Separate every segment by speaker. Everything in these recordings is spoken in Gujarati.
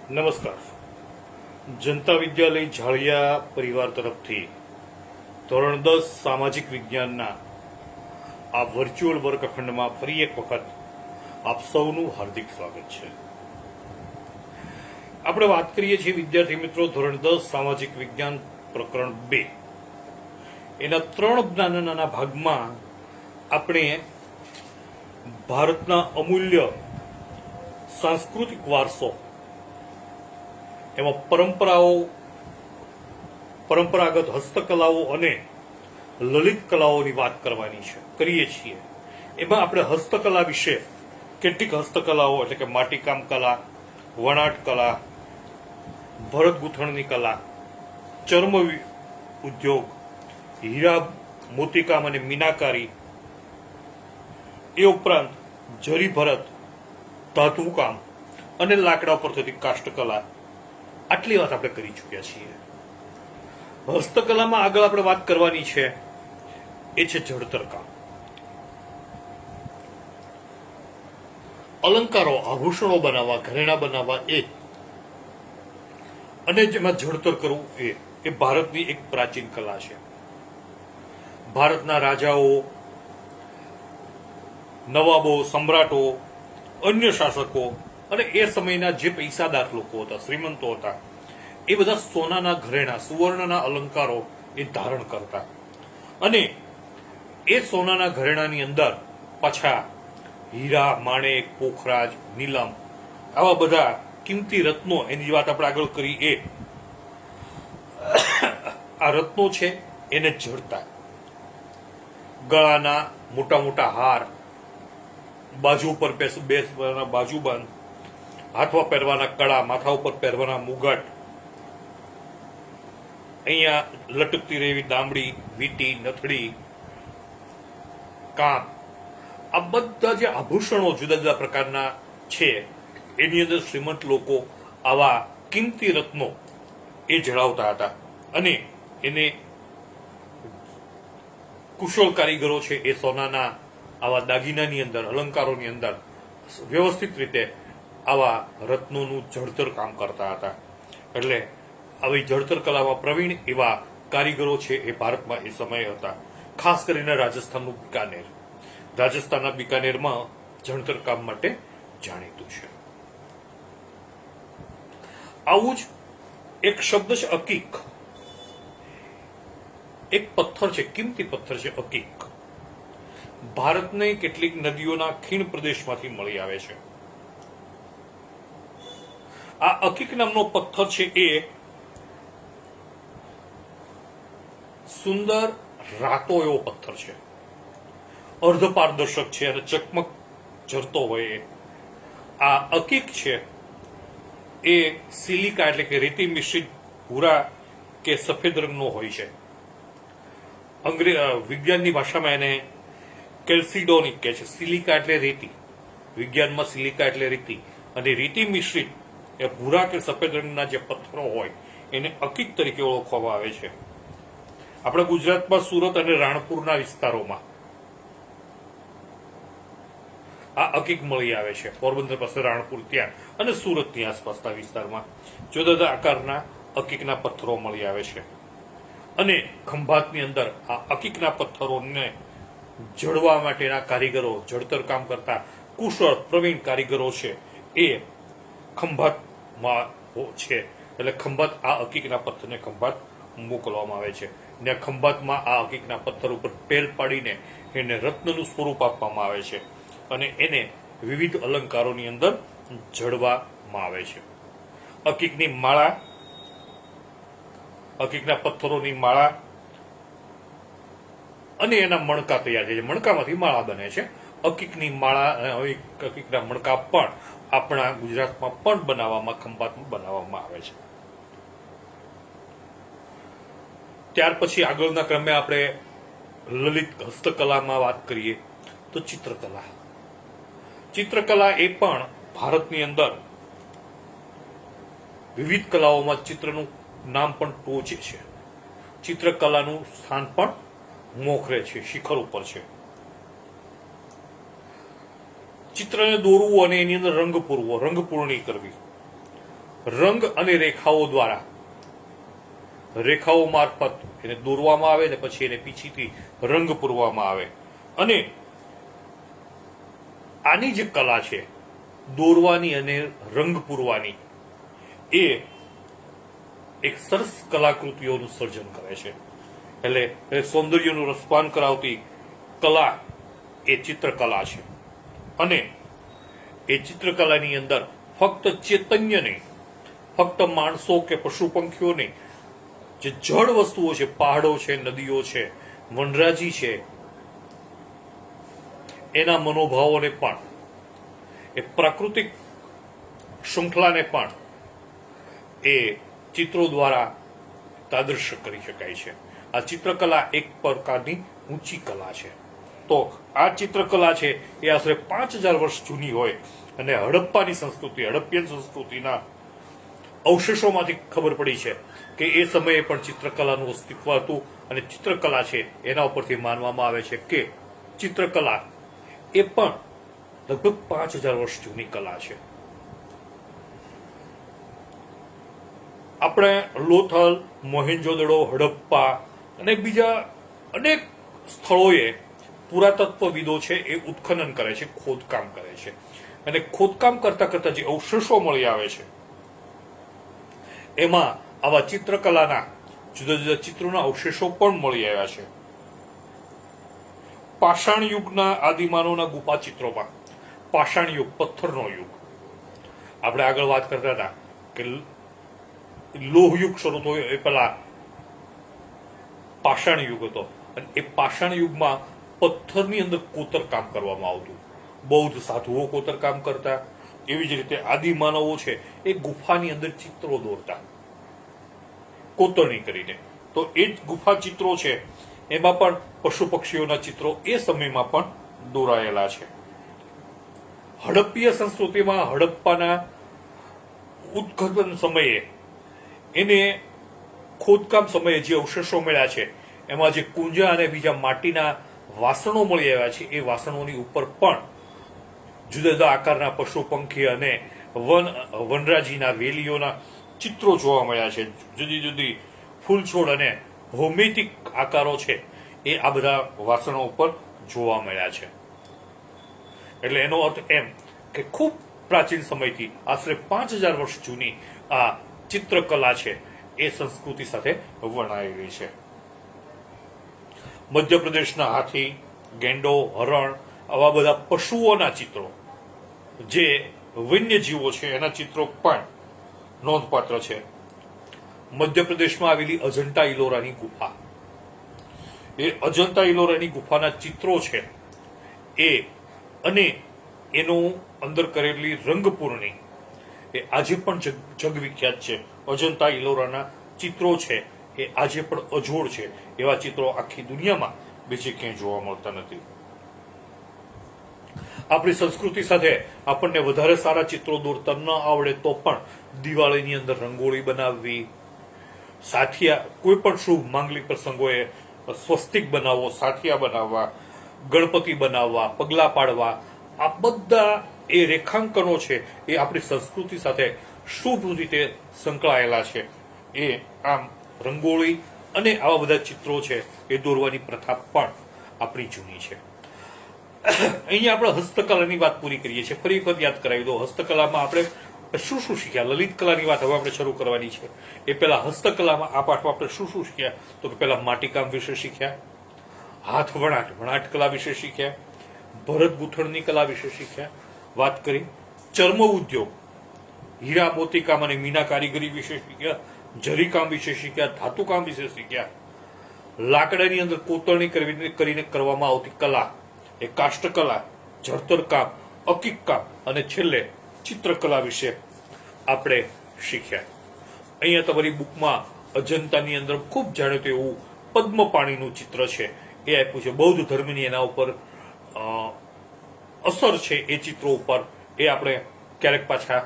Speaker 1: નમસ્કાર. જનતા વિદ્યાલય ઝાળિયા પરિવાર તરફથી ધોરણ 10 સામાજિક વિજ્ઞાનના આ વર્ચ્યુઅલ વર્ગખંડમાં ફરી એક વખત આપ સૌનું હાર્દિક સ્વાગત છે. આપણે વાત કરીએ છીએ વિદ્યાર્થી મિત્રો ધોરણ 10 સામાજિક વિજ્ઞાન પ્રકરણ 2 એના 3 નાના નાના ભાગમાં આપણે ભારતના અમૂલ્ય સાંસ્કૃતિક વારસો એમાં પરંપરાગત હસ્તકલાઓ અને લલિત કલાઓની વાત કરીએ છીએ. એમાં આપણે હસ્તકલા વિશે કેટલીક હસ્તકલાઓ એટલે કે માટીકામ કલા, વણાટ કલા, ભરત ગૂંથણની કલા, ચર્મ ઉદ્યોગ, હીરા મોતીકામ અને મીનાકારી, એ ઉપરાંત જરી ભરત, ધાતુકામ અને લાકડા પર થતી કાષ્ઠકલા, આટલી વાત આપણે કરી ચૂક્યા છીએ. હસ્તકલામાં આગળ આપણે વાત કરવાની છે એ છે જડતર કામ. અલંકારો, આભૂષણો બનાવવા, ઘરેણા બનાવવા અને જેમાં જડતર કરવું એ ભારતની એક પ્રાચીન કલા છે. ભારતના રાજાઓ, નવાબો, સમ્રાટો, અન્ય શાસકો અને એ સમયના જે પૈસાદાર લોકો હતા, શ્રીમંતો હતા, એ બધા સોનાના ઘરેણા, સુવર્ણના અલંકારો એ ધારણ કરતા અને એ સોનાના ઘરેણાની અંદર પાછા હીરા, માણેક, પોખરાજ, નીલમ આવા બધા કિંમતી રત્નો, એની વાત આપણે આગળ કરી એ આ રત્નો છે એને જડતા. ગળાના મોટા મોટા હાર, બાજુ ઉપર બેસવાના બાજુબંધ, હાથમાં પહેરવાના કડા, માથા ઉપર પહેરવાના મુગટ, અહીંયા લટકતી રહેવી દામડી, વીટી, નથડી, કામ, આ બધા જે આભૂષણો જુદા જુદા પ્રકારના છે એની અંદર શ્રીમંત લોકો આવા કિંમતી રત્નો એ જળાવતા હતા અને એને કુશળ કારીગરો છે એ સોનાના આવા દાગીનાની અંદર, અલંકારોની અંદર વ્યવસ્થિત રીતે આવા રત્નોનું જડતર કામ કરતા હતા. એટલે આવી જડતર કલામાં પ્રવીણ એવા કારીગરો છે એ ભારતમાં એ સમયે હતા. ખાસ કરીને રાજસ્થાનનું બિકાનેર, રાજસ્થાનના બિકાનેરમાં જડતર કામ માટે જાણીતું છે. આવું જ એક શબ્દ છે અકીક. એક પથ્થર છે, કિંમતી પથ્થર છે અકીક. ભારતની કેટલીક નદીઓના ખીણ પ્રદેશમાંથી મળી આવે છે. આ અકીક નામનો પથ્થર છે એ સુંદર રાતો એવો પથ્થર છે, અર્ધ પારદર્શક છે અને ચકમક ઝરતો હોય. આ અકીક છે એ સિલિકા એટલે કે રેતી મિશ્રિત ભૂરા કે સફેદ રંગનો હોય છે. વિજ્ઞાનની ભાષામાં એને કેલ્સિડોનિક કહે છે. સિલિકા એટલે રેતી, વિજ્ઞાનમાં સિલિકા એટલે રેતી, અને રેતી મિશ્રિત એ ભૂરા કે સફેદ રંગના જે પથ્થરો હોય એને અકીક તરીકે ઓળખવામાં આવે છે. આપણે ગુજરાતમાં સુરત અને રાણપુરના વિસ્તારોમાં આ અકીક મળી આવે છે. પોરબંદર પાસે રાણપુર ત્યાં અને સુરતની આસપાસના વિસ્તારમાં જુદા જુદા આકારના અકીકના પથ્થરો મળી આવે છે. અને ખંભાતની અંદર આ અકીકના પથ્થરોને જડવા માટેના કારીગરો, જડતર કામ કરતા કુશળ પ્રવીણ કારીગરો છે એ ખંભાતમાં છે. એટલે ખંભાત આ અકીકના પથ્થરને ખંભાત મોકલવામાં આવે છે ને ખંભાતમાં આ અકીકના પથ્થર ઉપર પેલ પાડીને એને રત્નનું સ્વરૂપ આપવામાં આવે છે અને એને વિવિધ અલંકારોની અંદર જડવામાં આવે છે. અકીકની માળા, અકીકના પથ્થરોની માળા અને એના મણકા તૈયાર થાય છે. મણકામાંથી માળા બને છે. અકીકની માળા, અકીકના મણકા પણ આપણા ગુજરાતમાં પણ બનાવવામાં, ખંભાતમાં બનાવવામાં આવે છે. ત્યાર પછી આગળના ક્રમે આપણે લલિત હસ્તકલામાં વાત કરીએ તો ચિત્રકલા. ચિત્રકલા એ પણ ભારતની અંદર વિવિધ કલાઓમાં ચિત્રનું નામ પણ ટોચે છે. ચિત્રકલાનું સ્થાન પણ મોખરે છે, શિખર ઉપર છે. ચિત્રને દોરવું અને એની અંદર રંગ પૂરવો, રંગ પૂર્ણી કરવી રંગ અને રેખાઓ દ્વારા રેખાઓ મારફત એને દોરવામાં આવે ને પછી એને પીછીથી રંગ પૂરવામાં આવે. અને આની જે કલા છે દોરવાની અને રંગ પૂરવાની, એ એક સરસ કલાકૃતિઓનું સર્જન કરે છે. એટલે સૌંદર્યનું રસપાન કરાવતી કલા એ ચિત્રકલા છે. અને એ ચિત્રકલાની અંદર ફક્ત ચૈતન્ય નહીં, ફક્ત માણસો કે પશુ પંખીઓ નહીં, જે જળ વસ્તુઓ છે, પહાડો છે, નદીઓ છે, વનરાજી છે, એના મનોભાવોને પણ, એ પ્રાકૃતિક શૃંખલાને પણ એ ચિત્રો દ્વારા તાદૃશ કરી શકાય છે. આ ચિત્રકલા એક પ્રકારની ઊંચી કલા છે. તો આ ચિત્રકલા છે એ આશરે 5000 વર્ષ જૂની હોય અને હડપ્પાની સંસ્કૃતિ, હડપ્પિયન સંસ્કૃતિના અવશેષોમાંથી ખબર પડી છે કે એ સમયે પણ ચિત્રકલાનું અસ્તિત્વ હતું. અને ચિત્રકલા છે એના ઉપરથી માનવામાં આવે છે કે ચિત્રકલા એ પણ લગભગ 5000 વર્ષ જૂની કલા છે. આપણે લોથલ, મોહેન્જોદડો, હડપ્પા અને બીજા અનેક સ્થળોએ પુરાતત્વવિદો છે એ ઉત્ખનન કરે છે, ખોદકામ કરે છે. અને ખોદકામ કરતા કરતા જે અવશેષો મળી આવે છે એમાં આવા ચિત્રકલાના જુદા જુદા ચિત્રોના અવશેષો પણ મળી આવ્યા છે. પાષાણ યુગના આદિમાનવના ગુફા ચિત્રોમાં, પાષાણ યુગ, પથ્થરનો યુગ, આપણે આગળ વાત કરતા હતા કે લોહ યુગ શરૂ થયો એ પહેલા પાષાણ યુગ હતો. અને એ પાષાણ યુગમાં પથ્થરની અંદર કોતરકામ કરવામાં આવતું. બૌદ્ધ સાધુઓ કોતરકામ કરતા. એવી જ રીતે આદિમાનવો છે એ ગુફાની અંદર ચિત્રો દોરતા કોતરણી કરીને. તો એ જ ગુફા ચિત્રો છે એમાં પણ પશુ પક્ષીઓના ચિત્રો એ સમયમાં પણ દોરાયેલા છે. હડપ્પીય સંસ્કૃતિમાં હડપ્પાના ઉત્ખનન સમયે એને ખોદકામ સમયે જે અવશેષો મળ્યા છે એમાં જે કુંજા અને બીજા માટીના વાસણો મળી આવ્યા છે એ વાસણોની ઉપર પણ જુદા જુદા આકારના પશુ પંખી અને વનરાજીના વેલીઓના ચિત્રો જોવા મળ્યા છે. જુદી જુદી ફૂલછોડ અને ભૌમિતિક આકારો છે એ આ બધા વાસણો ઉપર જોવા મળ્યા છે. એટલે એનો અર્થ એમ કે ખૂબ પ્રાચીન સમયથી આશરે 5000 વર્ષ જૂની આ ચિત્રકલા છે એ સંસ્કૃતિ સાથે વણાયેલી છે. મધ્યપ્રદેશના હાથી, ગેંડો, હરણ, આવા બધા પશુઓના ચિત્રો, જે વન્યજીવો છે એના ચિત્રો પણ નોંધપાત્ર છે. મધ્યપ્રદેશમાં આવેલી અજંટા ઇલોરાની ગુફા, એ અજંતા ઇલોરાની ગુફાના ચિત્રો છે એ અને એનું અંદર કરેલી રંગપૂર્ણી એ આજે પણ જગવિખ્યાત છે. અજંતા ઇલોરાના ચિત્રો છે એ આજે પણ અજોડ છે. એવા ચિત્રો આખી દુનિયામાં બીજે ક્યાંય જોવા મળતા નથી. આપણી સંસ્કૃતિ સાથે આપણને વધારે સારા ચિત્રો દોરતા ન આવડે તો પણ દિવાળીની અંદર રંગોળી બનાવવી, સાથિયા, કોઈ પણ શુભ માંગલિક પ્રસંગોએ સ્વસ્તિક બનાવવો, સાથિયા બનાવવા, ગણપતિ બનાવવા, પગલા પાડવા, આ બધા એ રેખાંકનો છે એ આપણી સંસ્કૃતિ સાથે શુભ રીતે સંકળાયેલા છે. એ આમ રંગોળી અને આવા બધા ચિત્રો છે એ દોરવાની પ્રથા પણ આપણી જૂની છે. અહીંયા આપણે હસ્તકલાની વાત પૂરી કરીએ છીએ. ફરી વખત યાદ કરાવી દો, હસ્તકલામાં આપણે શું શું શીખ્યા. લલિત કલાની વાત હવે આપણે શરૂ કરવાની છે. એ પહેલા હસ્તકલામાં આ પાઠમાં આપણે શું શું શીખ્યા, તો કે પહેલા માટીકામ વિશે શીખ્યા, હાથ વણાટ કલા વિશે શીખ્યા, ભરત ગૂંથણની કલા વિશે શીખ્યા, વાત કરી ચર્મ ઉદ્યોગ, હીરા મોતીકામ અને મીના કારીગરી વિશે શીખ્યા, જરીકામ વિશે શીખ્યા, ધાતુકામ વિશે શીખ્યા, લાકડાની અંદર કોતરણી કરીને કરવામાં આવતી કલા એ કાષ્ઠકલા, જળતર કામ, અકીક કામ અને છેલ્લે ચિત્રકલા વિશે આપણે શીખ્યા. અહીંયા તમારી બુકમાં અજંતાની અંદર ખૂબ જાણીતું એવું પદ્મપાણીનું ચિત્ર છે એ આપ્યું છે. બૌદ્ધ ધર્મની એના ઉપર અસર છે એ ચિત્રો ઉપર. એ આપણે ક્યારેક પાછા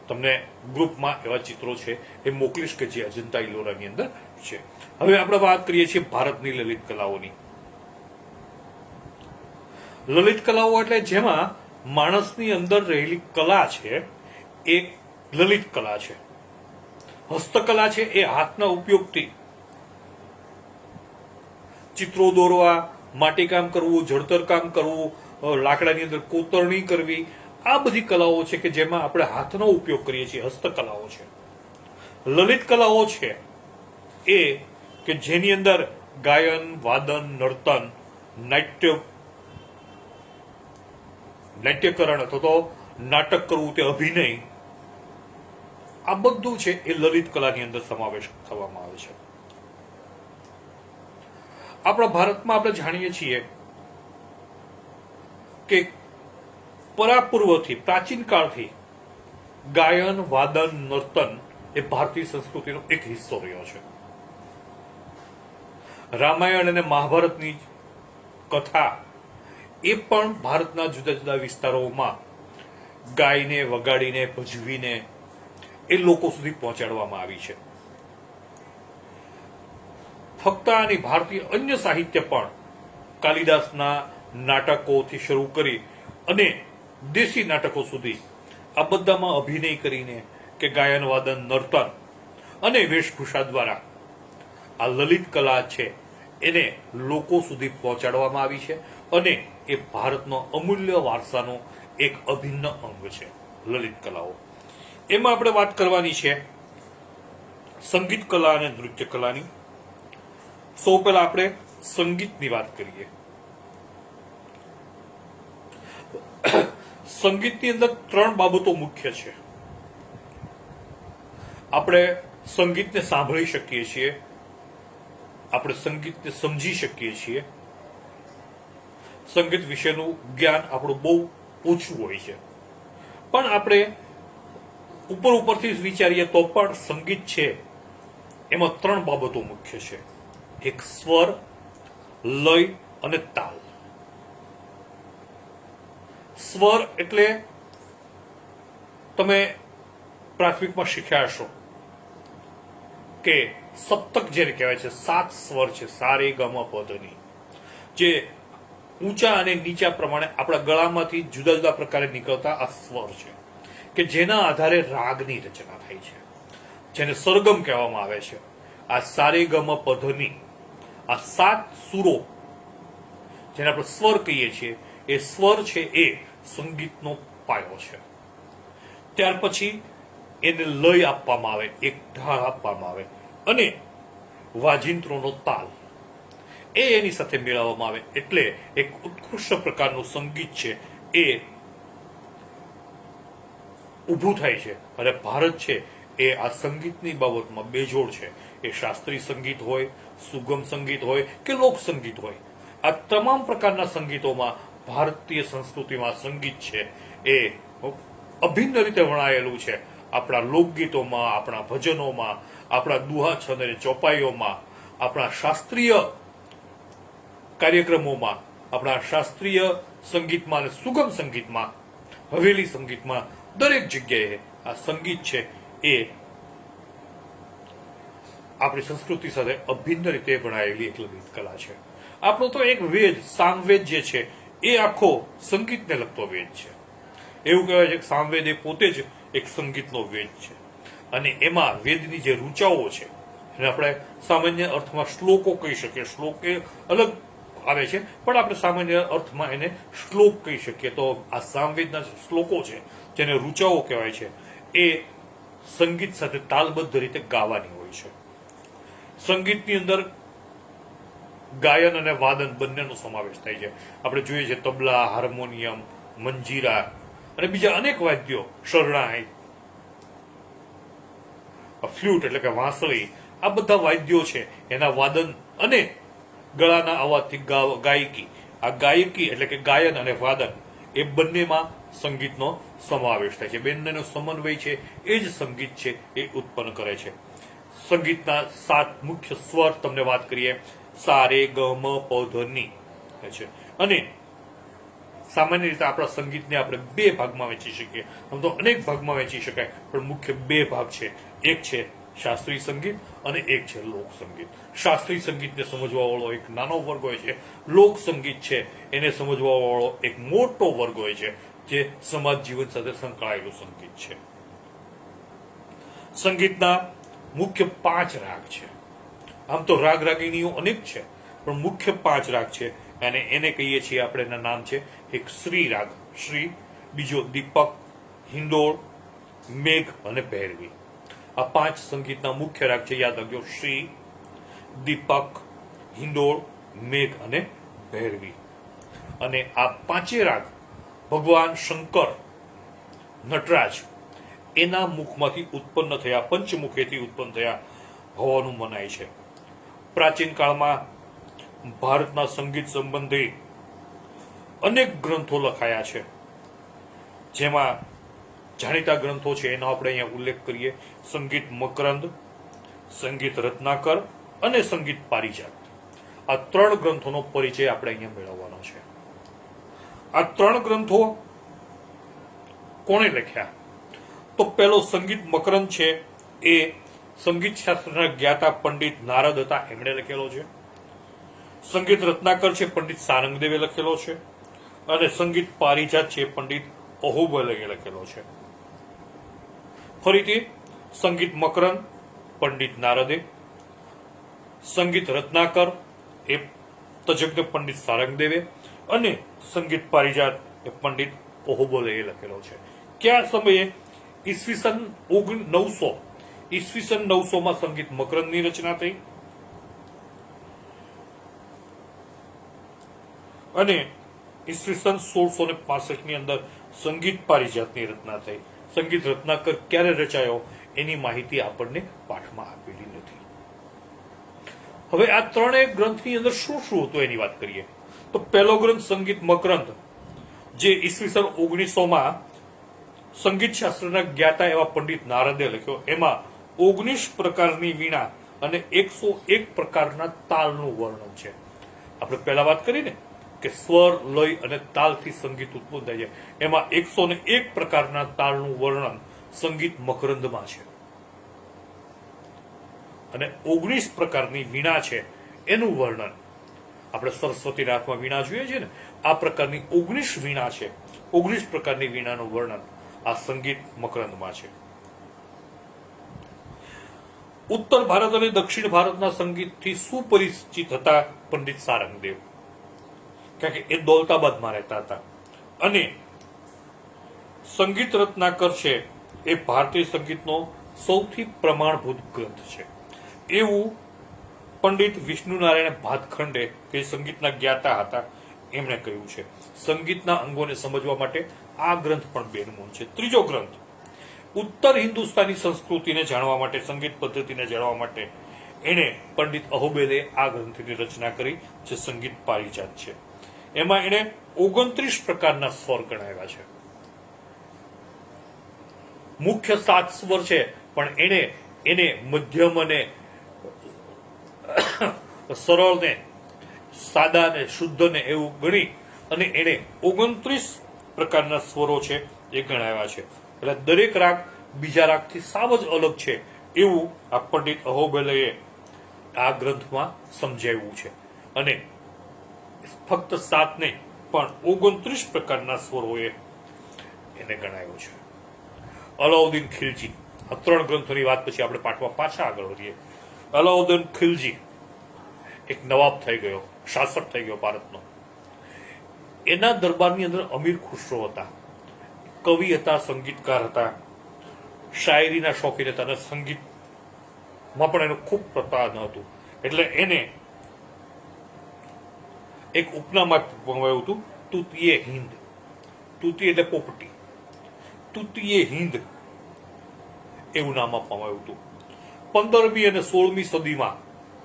Speaker 1: તમને ગ્રુપમાં એવા ચિત્રો છે એ મોકલીશ કે જે અજંતા ઇલોરાની અંદર છે. હવે આપણે વાત કરીએ છીએ ભારતની લલિત કલાઓની. લલિત કલાઓ એટલે જેમાં માણસની અંદર રહેલી કલા છે એ લલિત કલા છે. હસ્તકલા છે એ હાથના ઉપયોગથી ચિત્રો દોરવા, માટીકામ કરવું, જળતર કામ કરવું, લાકડાની અંદર કોતરણી કરવી, આ બધી કલાઓ છે કે જેમાં આપણે હાથનો ઉપયોગ કરીએ છીએ, હસ્તકલાઓ છે. લલિત કલાઓ છે એ કે જેની અંદર ગાયન, વાદન, નર્તન, નાટ્યકરણ અથવા તો નાટક કરવું, તે અભિનય, આ બધું છે એ લલિત કલાની અંદર સમાવેશ થવામાં આવે છે. આપણા ભારતમાં આપણે જાણીએ છીએ કે પરાપૂર્વથી, પ્રાચીન કાળથી ગાયન, વાદન, નર્તન એ ભારતીય સંસ્કૃતિનો એક હિસ્સો રહ્યો છે. રામાયણ અને મહાભારતની કથા એ પણ ભારતના જુદા જુદા વિસ્તારોમાં ગાઈને, વગાડીને, ભજવીને એ લોકો સુધી પહોંચાડવામાં આવી છે. ફક્ત આની ભારતીય અન્ય સાહિત્ય પણ કાલિદાસના નાટકોથી શરૂ કરી અને દેશી નાટકો સુધી આ બધામાં અભિનય કરીને કે ગાયન, વાદન, નર્તન અને વેશભૂષા દ્વારા આ લલિત કલા છે એને લોકો સુધી પહોંચાડવામાં આવી છે અને એ ભારતનો અમૂલ્ય વારસાનો એક અભિન્ન અંગ છે લલિત કલાઓ. એમાં આપણે વાત કરવાની છે સંગીત કલા અને નૃત્ય કલાની. સૌ પહેલા આપણે સંગીતની વાત કરીએ. સંગીતની અંદર 3 બાબતો મુખ્ય છે. આપણે સંગીતને સાંભળી શકીએ છીએ, આપણે સંગીતને સમજી શકીએ છીએ. સંગીત વિશેનું જ્ઞાન આપણું બહુ ઓછું હોય છે, પણ આપણે ઉપરથી વિચારીએ તો પણ સંગીત છે એમાં 3 બાબતો મુખ્ય છે. એક સ્વર, લય અને તાલ. સ્વર એટલે તમે પ્રાથમિકમાં શીખ્યા હશો કે સપ્તક જેને કહેવાય છે, 7 સ્વર છે, સા રે ગ મ પ ધ ની, જે ઊંચા અને નીચા પ્રમાણે આપણા ગળામાંથી જુદા જુદા પ્રકારે નીકળતા આ સ્વર છે કે જેના આધારે રાગની રચના થાય છે, જેને સરગમ કહેવામાં આવે છે. આ સા રે ગ મ પ ધ ની, આ 7 સુરો જેને આપણે સ્વર કહીએ છીએ, એ સ્વર છે એ સંગીતનો પાયો છે. ત્યાર પછી એને લય આપવામાં આવે, એક ઢાળ આપવામાં આવે અને વાજિંત્રોનો તાલ એ એની સાથે મેળવવામાં આવે એટલે એક ઉત્કૃષ્ટ પ્રકારનું સંગીત છે એ ઊભું થાય છે. અને ભારત છે એ આ સંગીતની બાબતમાં બેજોડ છે. એ શાસ્ત્રીય સંગીત હોય, સુગમ સંગીત હોય કે લોક સંગીત હોય, આ તમામ પ્રકારના સંગીતોમાં ભારતીય સંસ્કૃતિમાં સંગીત છે એ અભિન્ન રીતે વણાયેલું છે. આપણા લોકગીતોમાં, આપણા ભજનોમાં, આપણા દુહા છંદ અને ચોપાઈઓમાં, આપણા શાસ્ત્રીય કાર્યક્રમોમાં, આપણા શાસ્ત્રીય સંગીતમાં અને સુગમ સંગીતમાં, હવેલી સંગીતમાં, દરેક જગ્યાએ આ સંગીત છે એ આપણી સંસ્કૃતિ સાથે અભિન્ન રીતે વણાયેલી એક લલિત કલા છે. આપણો તો એક વેદ, સામવેદ જે છે એ આખો સંગીતને લગતો વેદ છે. એવું કહેવાય છે કે સામવેદ એ પોતે જ એક સંગીતનો વેદ છે અને એમાં વેદની જે રૂચાઓ છે એને આપણે સામાન્ય અર્થમાં શ્લોકો કહી શકીએ. શ્લોક એ અલગ આવે છે પણ આપણે સામાન્ય અર્થમાં એને શ્લોક કહી શકીએ. તો આ સામવેદના શ્લોકો છે જેને રૂચાઓ કહેવાય છે એ સંગીત સાથે તાલબદ્ધ રીતે ગાવાની હોય છે. સંગીતની અંદર ગાયન અને વાદન બંનેનો સમાવેશ થાય છે. આપણે જોઈએ છે તબલા, હાર્મોનિયમ, મંજીરા અને બીજા અનેક વાદ્યો, શરણાઈ, ફ્લ્યુટ એટલે કે વાંસળી, આ બધા વાદ્યો છે એના વાદન અને ગળાના અવાજથી ગાયકી, આ ગાયકી એટલે કે ગાયન અને વાદન એ બંનેમાં સંગીતનો સમાવેશ થાય છે. બંનેનો સમન્વય છે એ જ સંગીત છે એ ઉત્પન્ન કરે છે. સંગીતના 7 મુખ્ય સ્વર તમને વાત કરીએ, સા રે ગ મ પ ધ ની છે. અને સામાન્ય રીતે આપણા સંગીતને આપણે 2 ભાગમાં વહેંચી શકીએ. આમ તો અનેક ભાગમાં વહેંચી શકાય પણ મુખ્ય 2 ભાગ છે. એક છે શાસ્ત્રીય સંગીત અને એક છે લોક સંગીત. શાસ્ત્રીય સંગીતને સમજવા વાળો એક નાનો વર્ગ હોય છે, લોક સંગીત છે એને સમજવા વાળો એક મોટો વર્ગ હોય છે જે સમાજ જીવન સાથે સંકળાયેલું સંગીત છે. સંગીતના મુખ્ય 5 રાગ છે. આમ તો રાગ રાગિણીઓ અનેક છે, પણ મુખ્ય 5 રાગ છે, અને એને કહીએ છીએ આપણે. એના નામ છે એક શ્રી રાગ, શ્રી, બીજો દીપક, હિંડોળ, મેઘ અને ભૈરવી. આ 5 સંગીતના મુખ્ય રાગ છે. યાદ રાખજો, શ્રી, દીપક, હિંડોળ, મેઘ અને ભૈરવી. અને આ 5 રાગ ભગવાન શંકર, નટરાજ એના મુખમાંથી ઉત્પન્ન થયા, પંચમુખેથી ઉત્પન્ન થયા હોવાનું મનાય છે. પ્રાચીન કાળમાં ભારતના સંગીત સંબંધી અનેક ગ્રંથો લખાયા છે, જેમાં જાણીતા ગ્રંથો છે એનો આપણે અહીંયા ઉલ્લેખ કરીએ. સંગીત મકરંદ, સંગીત રત્નાકર અને સંગીત પારિજાત. આ 3 ગ્રંથોનો પરિચય આપણે અહીંયા મેળવવાનો છે. આ 3 ગ્રંથો કોણે લખ્યા? તો પહેલો સંગીત મકરંદ છે, એ સંગીત શાસ્ત્રના જ્ઞાતા પંડિત નારદ હતા, એમણે લખેલો છે. સંગીત રત્નાકર છે, પંડિત સારંગદેવે લખેલો છે. અને સંગીત પારિજાત છે, પંડિત અહોબલે લખેલો છે. ફરીથી, સંગીત મકરંદ પંડિત નારદે, સંગીત રત્નાકર એ તજજ્ઞ પંડિત સારંગદેવે, અને સંગીત પારિજાત એ પંડિત અહોબલે લખેલો છે. કયા સમયે? ઈસવીસન 900 માં સંગીત મકરંદની રચના થઈ, અને ઈસવીસન 1665 ની અંદર સંગીત પારિજાતની રચના થઈ. સંગીત રત્નાકર ક્યારે રચાયો એની માહિતી આપણને પાઠમાં આપેલી નથી. હવે આ 3 ગ્રંથની અંદર શું શું હતું એની વાત કરીએ. તો પહેલો ગ્રંથ સંગીત મકરંદ, જે ઈસવીસન 1900 માં સંગીત શાસ્ત્રના જ્ઞાતા એવા પંડિત નારદે લખ્યો. એમાં 19 પ્રકારની વીણા અને 101 પ્રકારના તાલનું વર્ણન છે. આપણે પહેલા વાત કરી ને કે સ્વર, લય અને તાલથી સંગીત ઉત્પન્ન થાય છે. એમાં 101 પ્રકારના તાલનું વર્ણન સંગીત મકરંદમાં છે, અને 19 પ્રકારની વીણા છે એનું વર્ણન આપણે સરસ્વતીના હાથમાં વીણા જોઈએ છીએ ને, આ પ્રકારની 19 વીણા છે. 19 પ્રકારની વીણાનું વર્ણન આ સંગીત મકરંદમાં છે. ઉત્તર ભારત અને દક્ષિણ ભારતના સંગીતથી સુપરિચિત હતા પંડિત સારંગદેવ, કારણ કે એ દૌલતાબાદમાં રહેતા હતા. અને સંગીત રત્નાકર છે એ ભારતીય સંગીતનો સૌથી પ્રમાણભૂત ગ્રંથ છે એવું પંડિત વિષ્ણુનારાયણ ભાતખંડે, કે સંગીતના જ્ઞાતા હતા, એમણે કહ્યું છે. સંગીતના અંગોને સમજવા માટે આ ગ્રંથ પણ બેનમૂન છે. ત્રીજો ગ્રંથ, ઉત્તર હિન્દુસ્તાની સંસ્કૃતિને જાણવા માટે, સંગીત પદ્ધતિને જાણવા માટે એણે પંડિત અહોબલે આ ગ્રંથની રચના કરી, જે સંગીત પારિજાત છે. એમાં એણે 29 પ્રકારના સ્વર ગણાવ્યા છે. મુખ્ય 7 સ્વર છે, પણ એને મધ્યમ અને સરળ ને સાદા ને શુદ્ધ ને એવું ગણી અને એને 29 પ્રકારના સ્વરો છે એ ગણાવ્યા છે. એટલે દરેક રાગ બીજા રાગથી સાવ જ અલગ છે એવું આ પંડિત અહોબલે આ ગ્રંથમાં સમજાવ્યું છે. અને ફક્ત 7 નહીં, પણ 29 પ્રકારના સ્વરોએ એને ગણાવ્યો છે. અલાઉદ્દીન ખિલજી, આ 3 ગ્રંથોની વાત પછી આપણે પાઠમાં પાછા આગળ વધીએ. અલાઉદ્દીન ખિલજી એક નવાબ થઈ ગયો, શાસક થઈ ગયો ભારતનો. એના દરબારની અંદર અમીર ખુસરો હતા, કવિ હતા, સંગીતકાર હતા, શાયરીના શોખીન હતા, અને સંગીતમાં પણ એનું ખૂબ પ્રતાપ હતું. એટલે એને એક ઉપનામ આપવામાં હતું, તુતિયે હિન્દ. તુતી એટલે પોપટી, તુતિયે હિન્દ એવું નામ આપવામાં આવ્યું હતું. 15મી અને 16મી સદીમાં,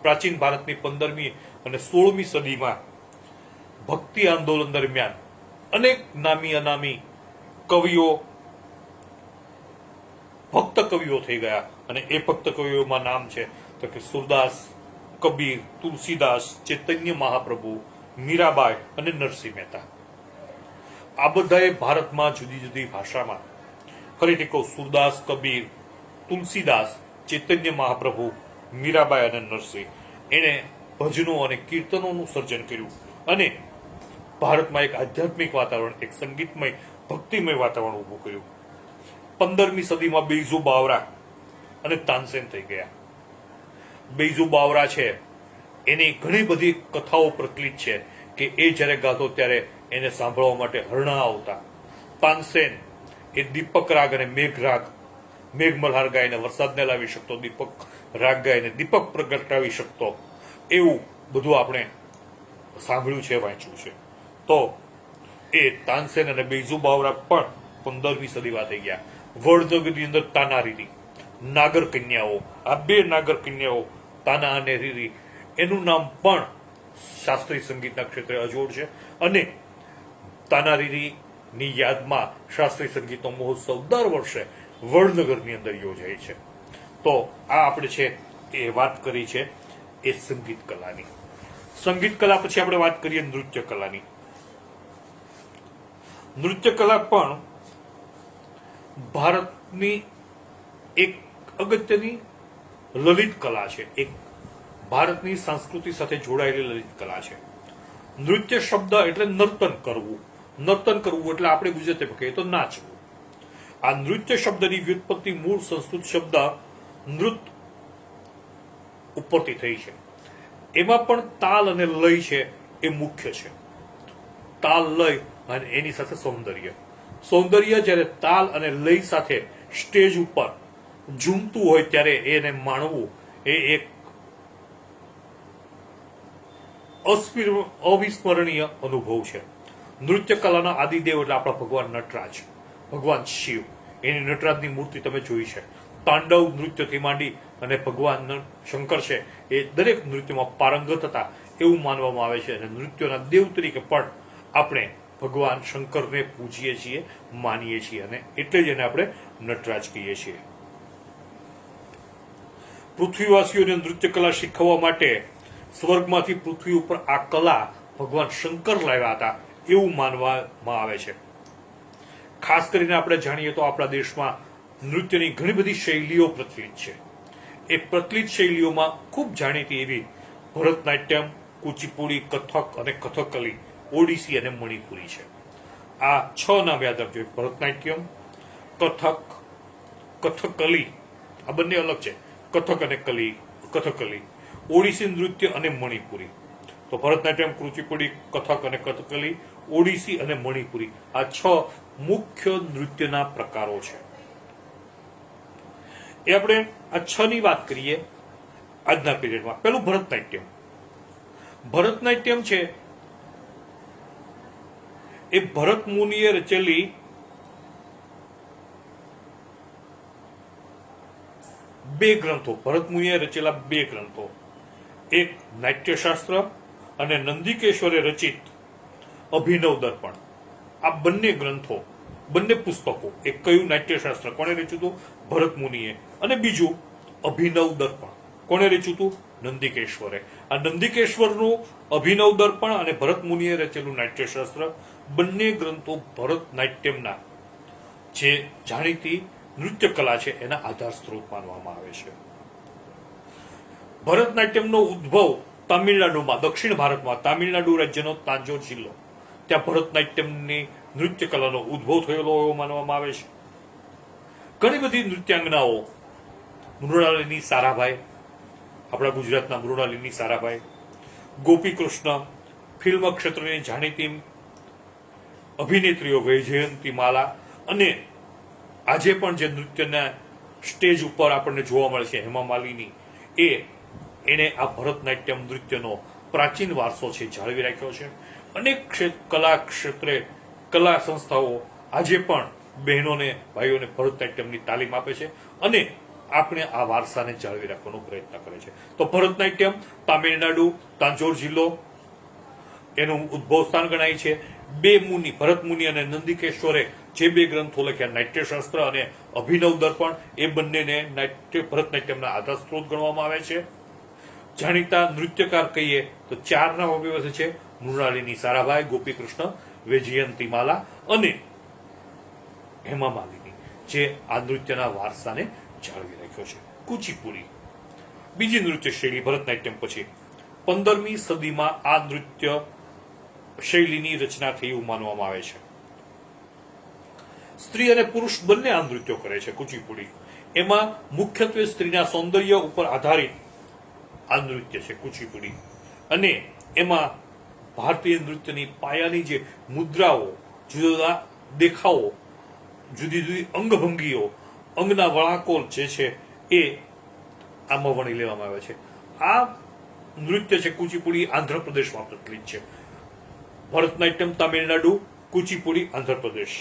Speaker 1: પ્રાચીન ભારતની 15મી અને 16મી સદીમાં ભક્તિ આંદોલન દરમિયાન અનેક નામી અનામી કવિઓ ભક્ત કવિઓ થઈ ગયા. અને એ ભક્ત કવિઓમાં નામ છે તો કે સુરદાસ, કબીર, તુલસીદાસ, ચૈતન્ય મહાપ્રભુ, મીરાબાઈ અને નરસિંહ મહેતા. આ બધાએ ભારતમાં જુદી જુદી ભાષામાં, ફરીથી કહું, સુરદાસ, કબીર, તુલસીદાસ, ચૈતન્ય મહાપ્રભુ, મીરાબાઈ અને નરસિંહ, એણે ભજનો અને કીર્તનોનું સર્જન કર્યું અને ભારતમાં એક આધ્યાત્મિક વાતાવરણ, એક સંગીતમય, ભક્તિમય વાતાવરણ ઉભું કર્યું. 15મી સદીમાં બેઇઝુ બાવરા અને તાનસેન થઈ ગયા. બૈજુ બાવરા છે એની ઘણી બધી કથાઓ પ્રચલિત છે કે એ જ્યારે ગાતો ત્યારે એને સાંભળવા માટે હરણા આવતા. તાનસેન એ દીપક રાગ અને મેઘ રાગ, મેઘ મલ્હાર ગાયને વરસાદને લાવી શકતો, દીપક રાગ ગાયને દીપક પ્રગટાવી શકતો, એવું બધું આપણે સાંભળ્યું છે, વાંચ્યું છે. તો એ તાનસેન અને બૈજુ બાવરા પણ 15મી સદીમાં થઈ ગયા. વડનગરની અંદર તાના રીરી, નાગર કન્યાઓ, આ બે નાગર કન્યાઓ તાના અને રીરી, એનું નામ પણ શાસ્ત્રીય સંગીતના ક્ષેત્રે અજોડ છે. અને તાના રીરીની યાદમાં શાસ્ત્રીય સંગીતનો મહોત્સવ દર વર્ષે વડનગરની અંદર યોજાય છે. તો આ આપણે છે એ વાત કરી છે એ સંગીત કલાની. સંગીત કલા પછી આપણે વાત કરીએ નૃત્ય કલાની. નૃત્ય કલા પણ ભારતની એક અગત્યની લલિત કલા છે, એક ભારતની સંસ્કૃતિ સાથે જોડાયેલી લલિત કલા છે. નૃત્ય શબ્દ એટલે નર્તન કરવું. નર્તન કરવું એટલે આપણે ગુજરાતીમાં કહીએ તો નાચવું. આ નૃત્ય શબ્દની વ્યુત્પત્તિ મૂળ સંસ્કૃત શબ્દ નૃત ઉપરથી થઈ છે. એમાં પણ તાલ અને લય છે એ મુખ્ય છે. તાલ, લય અને એની સાથે સૌંદર્ય. સૌંદર્ય જ્યારે તાલ અને લય સાથે સ્ટેજ ઉપર ઝૂમતું હોય ત્યારે એને માણવું એ એક અવિસ્મરણીય અનુભવ છે. નૃત્ય કલાના આદિદેવ એટલે આપણા ભગવાન નટરાજ, ભગવાન શિવ. એની નટરાજની મૂર્તિ તમે જોઈ છે. તાંડવ નૃત્યથી માંડી અને ભગવાન શંકર છે એ દરેક નૃત્યમાં પારંગત હતા એવું માનવામાં આવે છે. અને નૃત્યોના દેવ તરીકે પણ આપણે ભગવાન શંકરને પૂજીએ છીએ, માનીએ છીએ, અને એટલે જ એને આપણે નટરાજ કહીએ છીએ. પૃથ્વીવાસીઓને નૃત્ય કલા શીખવવા માટે સ્વર્ગમાંથી પૃથ્વી ઉપર આ કલા ભગવાન શંકર લાવ્યા હતા એવું માનવામાં આવે છે. ખાસ કરીને આપણે જાણીએ તો આપણા દેશમાં નૃત્યની ઘણી બધી શૈલીઓ પ્રચલિત છે. એ પ્રચલિત શૈલીઓમાં ખૂબ જાણીતી એવી ભરતનાટ્યમ, કુચીપુડી, કથક અને કથકલી, ઓડિસી અને મણિપુરી છે. આ 6 નામ યાદ રાખજો: ભરતનાટ્યમ, કથક, કથકલી, આ બંને અલગ છે, કથક અને કથકલી, ઓડિસી નૃત્ય અને મણિપુરી. તો ભરતનાટ્યમ, કુચીપુડી, કથક અને કથકલી, ઓડિસી અને મણિપુરી, આ 6 મુખ્ય નૃત્યના પ્રકારો છે. એ આપણે આ 6 ની વાત કરીએ આજના પીરિયડમાં. પેલું ભરતનાટ્યમ. ભરતનાટ્યમ છે એ ભરત મુનિએ રચેલી બે ગ્રંથો, ભરત મુનિએ રચેલા 2 ગ્રંથો, એક નાટ્યશાસ્ત્ર અને નંદિકેશ્વરે રચિત અભિનવ દર્પણ. આ બંને ગ્રંથો, બંને પુસ્તકો, એક કયું નાટ્યશાસ્ત્ર કોણે રચ્યું હતું? ભરત મુનિએ. અને બીજું અભિનવ દર્પણ કોણે રચ્યું હતું? નંદિકેશ્વરે. આ નંદિકેશ્વરનું અભિનવ દર્પણ અને ભરત મુનિએ રચેલું નાટ્યશાસ્ત્ર, બંને ગ્રંથો ભરતનાટ્યમના જે જાણીતી નૃત્ય કલા છે એના આધાર સ્ત્રોત માનવામાં આવે છે. ભરતનાટ્યમનો ઉદ્ભવ તામિલનાડુમાં, દક્ષિણ ભારતમાં, તામિલનાડુ રાજ્યનો તાંજોર જિલ્લો, ત્યાં ભરતનાટ્યમની નૃત્ય કલાનો ઉદ્ભવ થયેલો એવો માનવામાં આવે છે. ઘણી બધી નૃત્યાંગનાઓ, મૃણાલિની સારાભાઈ, આપણા ગુજરાતના મૃણાલિની સારાભાઈ, ગોપી કૃષ્ણ, ફિલ્મ ક્ષેત્રની જાણીતી અભિનેત્રીઓ વૈજયંતી માલા, અને આજે પણ જે નૃત્યના સ્ટેજ ઉપર આપણને જોવા મળે છે હેમા માલિની, એને આ ભરતનાટ્યમ નૃત્યનો પ્રાચીન વારસો છે જાળવી રાખ્યો છે. અનેક કલા ક્ષેત્રે કલા સંસ્થાઓ આજે પણ બહેનોને, ભાઈઓને ભરતનાટ્યમની તાલીમ આપે છે અને આપણે આ વારસાને જાળવી રાખવાનો પ્રયત્ન કરે છે. તો ભરતનાટ્યમ તામિલનાડુ, તાંજોર જિલ્લો એનું ઉદ્ભવ સ્થાન ગણાય છે. 2 મુનિ, ભરત મુનિ અને નંદિકેશ્વરે જે 2 ગ્રંથો લખ્યા, નાટ્યશાસ્ત્ર અને અભિનવ દર્પણ, એ બંનેને ભરતનાટ્યમના આધાર સ્ત્રોત ગણવામાં આવે છે. જાણીતા નૃત્યકાર કહીએ તો 4 નામ અભિવસે છે: મૃણાલિની સારાભાઈ, ગોપી કૃષ્ણ, વૈજયંતી માલા અને હેમા માલિની, જે આ નૃત્યના વારસાને જાળવી રાખ્યો છે. કુચીપુડી, બીજી નૃત્ય શૈલી ભરતનાટ્યમ પછી. 15મી સદીમાં આ નૃત્ય શૈલીની રચના થઈ એવું માનવામાં આવે છે. સ્ત્રી અને પુરુષ બંને આ નૃત્યો કરે છે. કુચીપુડી એમાં મુખ્યત્વે સ્ત્રીના સૌંદર્ય ઉપર આધારિત આ નૃત્ય છે કુચીપુડી. અને એમાં ભારતીય નૃત્યની પાયાની જે મુદ્રાઓ, જુદા જુદા દેખાવો, જુદી જુદી અંગભંગીઓ, અંગના વળાંકો જે છે એ આમાં વણી લેવામાં આવે છે. આ નૃત્ય છે કુચીપુડી આંધ્રપ્રદેશમાં પ્રચલિત છે. ભરતનાટ્યમ તામિલનાડુ, કુચીપુડી આંધ્રપ્રદેશ.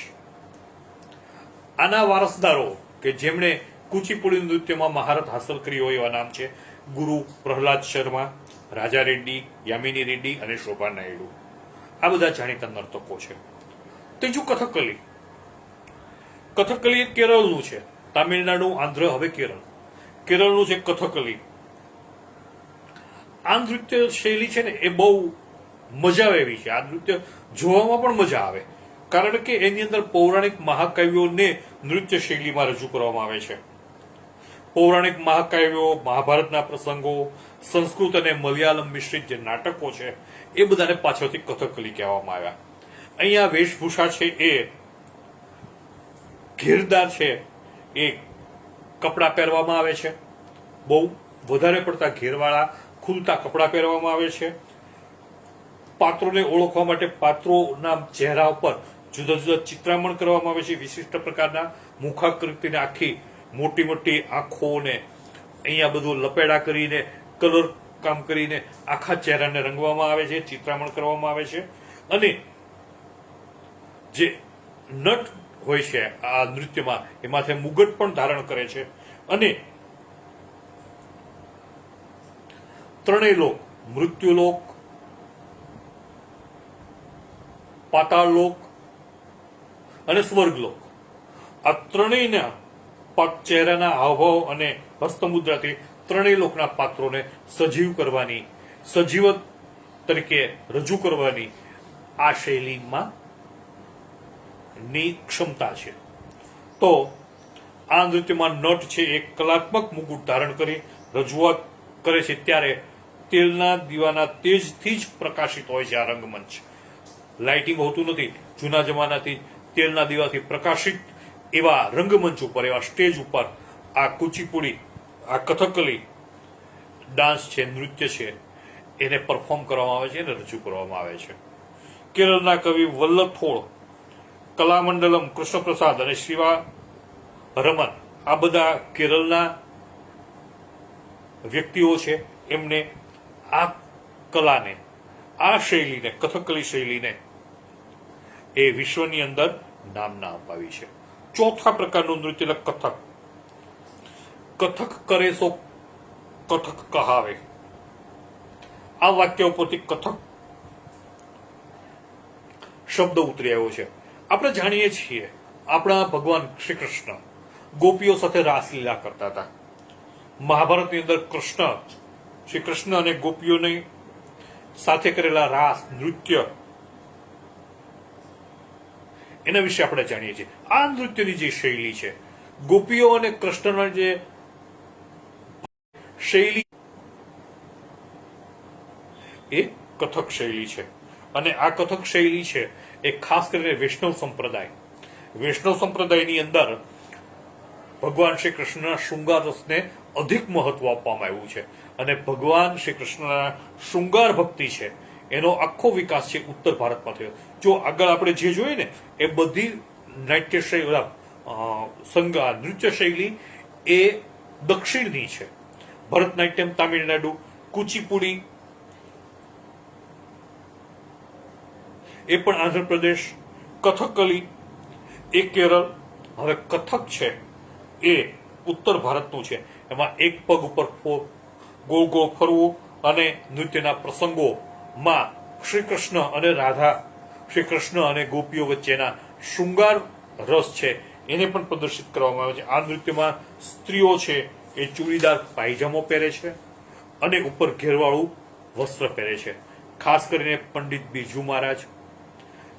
Speaker 1: આના વારસદારો કે જેમણે કુચીપુડી નૃત્યમાં મહારત હાંસલ કરી હોય એવા નામ છે ગુરુ પ્રહલાદ શર્મા, રાજા રેડ્ડી, યામિની રેડ્ડી અને શોભા નાયડુ. આ બધા જાણીતા નર્તકો છે. ત્રીજું કથકલી. કથકલી એ કેરળનું છે. તામિલનાડુ, આંધ્ર, હવે કેરળ. કેરળનું છે કથકલી. આ નૃત્ય શૈલી છે ને એ બહુ મજા આવે એવી છે. આ નૃત્ય જોવામાં પણ મજા આવે, કારણ કે એની અંદર પૌરાણિક મહાકાવ્યોને નૃત્ય શૈલીમાં રજૂ કરવામાં આવે છે. પૌરાણિક મહાકાવ્યો, મહાભારતના પ્રસંગો, સંસ્કૃત અને મલયાલમ મિશ્રિત જે નાટકો છે એ બધાને પાછળથી કથકલી કહેવામાં આવ્યા. અહીંયા વેશભૂષા છે એ ઘેરદાર છે, એ કપડાં પહેરવામાં આવે છે. બહુ વધારે પડતા ઘેરવાળા ખુલતા કપડાં પહેરવામાં આવે છે. પાત્રોને ઓળખવા માટે પાત્રોના ચહેરા ઉપર જુદા જુદા ચિત્રામણ કરવામાં આવે છે. વિશિષ્ટ પ્રકારના મુખાકૃતિને આખી મોટી મોટી આંખોને અહીંયા બધું લપેડા કરીને કલર કામ કરીને આખા ચહેરાને રંગવામાં આવે છે, ચિત્રામણ કરવામાં આવે છે. અને જે નટ હોય છે આ નૃત્યમાં એ માથે મુગટ પણ ધારણ કરે છે. અને ત્રણેય લોક, મૃત્યુલોક, પાતાળલોક અને સ્વર્ગલોક, આ ત્રણેયના ચહેરાના હાવભાવ અને હસ્તમુદ્રાથી ત્રણેય લોકના પાત્રોને સજીવ કરવાની, સજીવ તરીકે રજૂ કરવાની આ શૈલીમાં ની ક્ષમતા છે. તો આ નૃત્યમાં નટ છે એક કલાત્મક મુકુટ ધારણ કરી રજૂઆત કરે છે, ત્યારે તેલના દીવાના તેજથી જ પ્રકાશિત હોય છે આ રંગમંચ. લાઇટિંગ હોતું નથી. જૂના જમાનાથી તેલના દીવાથી પ્રકાશિત એવા રંગમંચ ઉપર, એવા સ્ટેજ ઉપર આ કુચીપુડી, આ કથકલી ડાન્સ છે, નૃત્ય છે, એને પરફોર્મ કરવામાં આવે છે અને રજૂ કરવામાં આવે છે. કેરળના કવિ વલ્લથોળ, કલામંડલમ, કૃષ્ણપ્રસાદ અને શિવા રમન, આ બધા કેરળના વ્યક્તિઓ છે. એમને આ કલાને, આ શૈલીને, કથકલી શૈલીને એ વિશ્વની અંદર નામના અપાવી છે. ચોથા પ્રકારનું નૃત્ય એટલે કથક. કથક કરે સો કથક કહાવે. આ વાક્ય ઉપરથી કથક શબ્દ ઉતરી આવ્યો છે. આપણે જાણીએ છીએ આપણા ભગવાન શ્રી કૃષ્ણ ગોપીઓ સાથે રાસલીલા કરતા હતા. મહાભારતની અંદર શ્રી કૃષ્ણ અને ગોપીઓની સાથે કરેલા રાસ નૃત્ય, એના વિશે આપણે જાણીએ છીએ. આ નૃત્યની જે શૈલી છે, ગોપીઓ અને કૃષ્ણના જે શૈલી, એ કથક શૈલી છે. અને આ કથક શૈલી છે એ ખાસ કરીને વૈષ્ણવ સંપ્રદાયની અંદર ભગવાન શ્રી કૃષ્ણના શૃંગાર રસને અધિક મહત્વ આપવામાં આવ્યું છે. અને ભગવાન શ્રી કૃષ્ણના શૃંગાર ભક્તિ છે એનો આખો વિકાસ છે ઉત્તર ભારતમાં થયો. જો આગળ આપણે જે જોઈએ ને એ બધી નાટ્ય શૈલી, નૃત્ય શૈલી એ દક્ષિણની છે. ભરતનાટ્યમ તામિલનાડુ, કુચીપુડી એ પણ આંધ્રપ્રદેશ, કથકલી એ કેરળ. હવે કથક છે એ ઉત્તર ભારતનું છે. એમાં એક પગ ઉપર ગોળ ગોળ ફરવું અને નૃત્યના પ્રસંગોમાં શ્રી કૃષ્ણ અને રાધા, શ્રી કૃષ્ણ અને ગોપીઓ વચ્ચેના શૃંગાર રસ છે એને પણ પ્રદર્શિત કરવામાં આવે છે. આ નૃત્યમાં સ્ત્રીઓ છે એ ચૂડીદાર પાયજામો પહેરે છે અને ઉપર ઘેરવાળું વસ્ત્ર પહેરે છે. ખાસ કરીને પંડિત બિરજુ મહારાજ,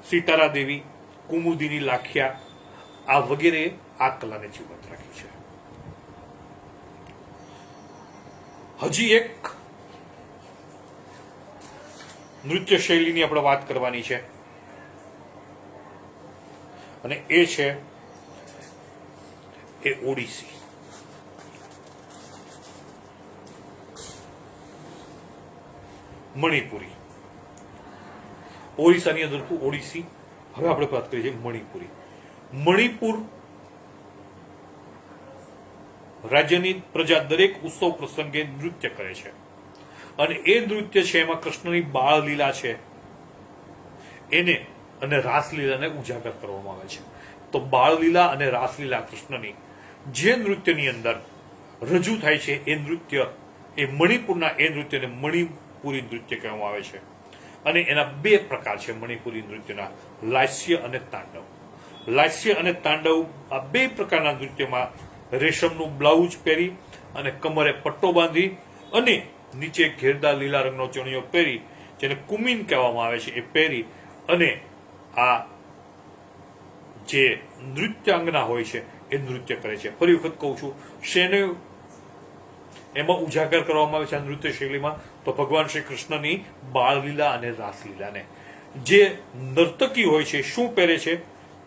Speaker 1: સીતારા દેવી, કુમુદિની લાખિયા, આ વગેરે આ કલાને જીવંત રાખી છે. હજી એક નૃત્ય શૈલીની આપણે વાત કરવાની છે અને એ છે એ ઓડિસી. મણિપુરી. ઓરિસ્સાની અંદર હતું ઓડિસી. હવે આપણે વાત કરીએ છીએ મણિપુરી. મણિપુર રાજ્યની પ્રજા દરેક ઉત્સવ પ્રસંગે નૃત્ય કરે છે અને એ નૃત્ય છે એમાં કૃષ્ણની બાળ લીલા છે એને અને રાસલીલાને ઉજાગર કરવામાં આવે છે. તો બાળ લીલા અને રાસલીલા કૃષ્ણની જે નૃત્યની અંદર રજૂ થાય છે એ નૃત્ય એ મણિપુરના એ નૃત્યને મણિપુરી નૃત્ય કહેવામાં આવે છે. અને એના બે પ્રકાર છે મણિપુરી નૃત્યના, લાસ્ય અને તાંડવ. લાસ્ય અને તાંડવ આ બે પ્રકારના નૃત્યમાં રેશમનું બ્લાઉઝ પહેરી અને કમરે પટ્ટો બાંધી અને નીચે ઘેરદાર લીલા રંગનો ચણિયો પહેરી, જેને કુમીન કહેવામાં આવે છે, એ પહેરી અને આ જે નૃત્યાંગના હોય છે એ નૃત્ય કરે છે. ફરી વખત કહું છું, શેને એમાં ઉજાગર કરવામાં આવે છે આ નૃત્ય શૈલીમાં? તો ભગવાન શ્રી કૃષ્ણની બાળલીલા અને રાસલીલાને. જે નર્તકી હોય છે શું પહેરે છે?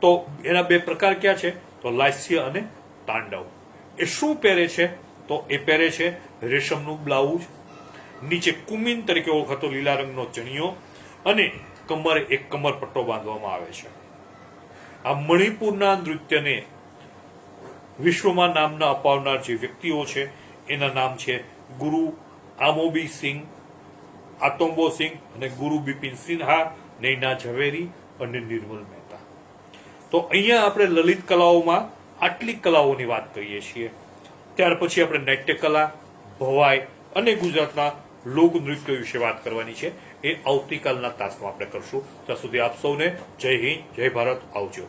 Speaker 1: તો એના બે પ્રકાર ક્યાં છે? તો લાસ્ય અને તાંડવ. એ શું પહેરે છે? તો એ પહેરે છે રેશમનું બ્લાઉઝ, નીચે કુમીન તરીકે ઓળખાતો લીલા રંગનો ચણિયો અને કમરે એક કમર પટ્ટો બાંધવામાં આવે છે. આ મણિપુરના નૃત્યને વિશ્વમાં નામના અપાવનાર જે વ્યક્તિઓ છે એના નામ છે ગુરુ આમોબી સિંહ, આતોમ્બો સિંહ અને ગુરુ બિપિન સિન્હા, નૈના ઝવેરી અને નિર્મલ મહેતા. તો અહીંયા આપણે લલિત કલાઓમાં આટલી કલાઓની વાત કરીએ છીએ. ત્યાર પછી આપણે નાટ્ય કલા, ભવાઈ અને ગુજરાતના લોક નૃત્ય વિશે વાત કરવાની છે. એ આવતીકાલના તાસમાં આપણે કરશું. ત્યાં સુધી આપ સૌને જય હિન્દ, જય ભારત, આવજો.